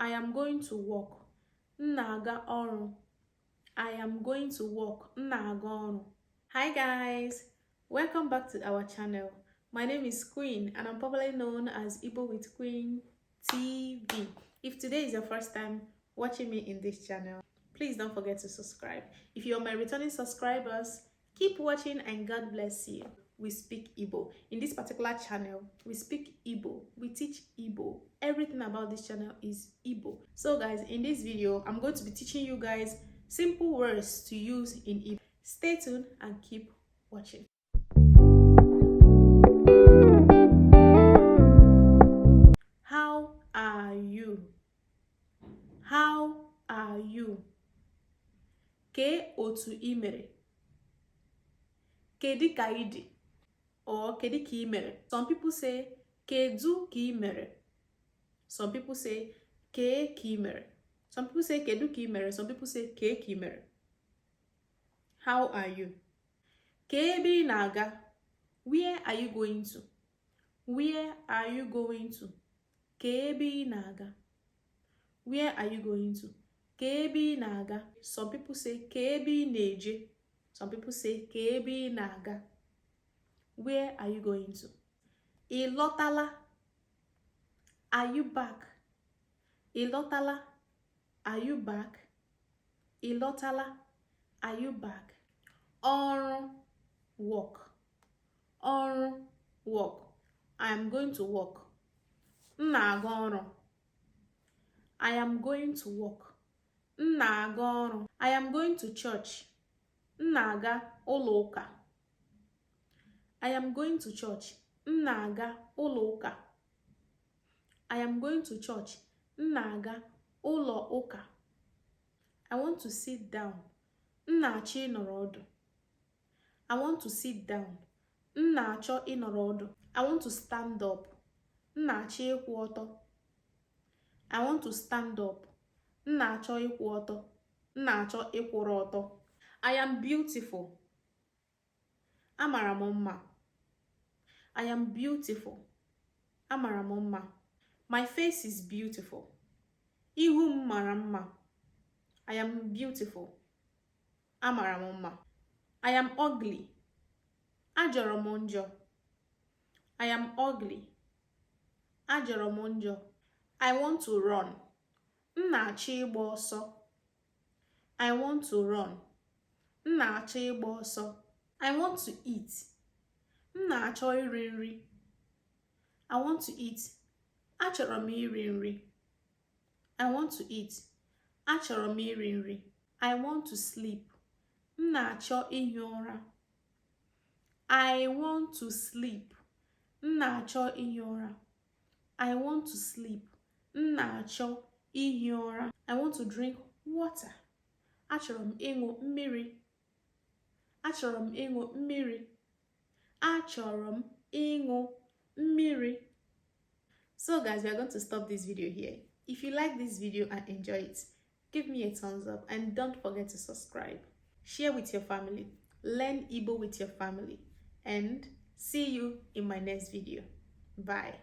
I am going to work. M na-aga ọrụ. I am going to work. M na-aga ọrụ. Hi guys, welcome back to our channel. My name is Queen and I'm popularly known as IGBO with Queen TV. If today is your first time watching me in this channel, please don't forget to subscribe. If you're my returning subscribers, keep watching and God bless you. We speak Igbo. In this particular channel, we speak Igbo. We teach Igbo. Everything about this channel is Igbo. So guys, in this video, I'm going to be teaching you guys simple words to use in Igbo. Stay tuned and keep watching. How are you? How are you? Ke otu imere? Kedi ka idi? Or kedi ki mere? Some people say kedu ki mere. Some people say ke ki mere. Some people say kedu ki mere. Some people say ke ki mere. How are you? Kebi naga. Where are you going to? Where are you going to? Kebi naga. Where are you going to? Kebi naga. Some people say kebi neje. Some people say kebi naga. Where are you going to? Ilotala. Are you back? Ilotala. Are you back? Ilotala. Are you back? Ọrụ. Work. Ọrụ. Work. I am going to work. M na-aga ọrụ. I am going to work. M na-aga ọrụ. I am going to church. M na-aga ụlọ ụka. I am going to church. M na-aga ụlọ ụka. I am going to church. M na-aga ụlọ ụka. I want to sit down. M na-achọ ịnọrọ ọdụ. I want to sit down. M na-achọ ịnọrọ ọdụ. I want to stand up. M na-achọ ịkwụ ọtọ. I want to stand up. M na-achọ ịkwụ ọtọ. M na-achọ ịkwụrụ ọtọ. I am beautiful. Amara m mma. I am beautiful. Amara m mma. My face is beautiful. Ihu m mara mma. I am beautiful. Amara m mma. I am ugly. Ajọrọ m njọ. I am ugly. Ajọrọ m njọ. I want to run. M na-achọ ịgba ọsọ. I want to run. M na-achọ ịgba ọsọ. I want to eat. M na-achọ iri nri. I want to eat. Achọrọ m iri nri. I want to eat. Achọrọ m iri nri. I want to sleep. M na-achọ ihi ụra. I want to sleep. M na-achọ ihi ụra. I want to sleep. M na-achọ ihi ụra. I want to drink water. Achọrọ m ịṅụ mmiri. Achọrọ m ịṅụ mmiri. Achọrọ m ịṅụ mmiri. So guys, we are going to stop this video here. If you like this video and enjoy it, give me a thumbs up and don't forget to subscribe. Share with your family. Learn Igbo with your family. And see you in my next video. Bye.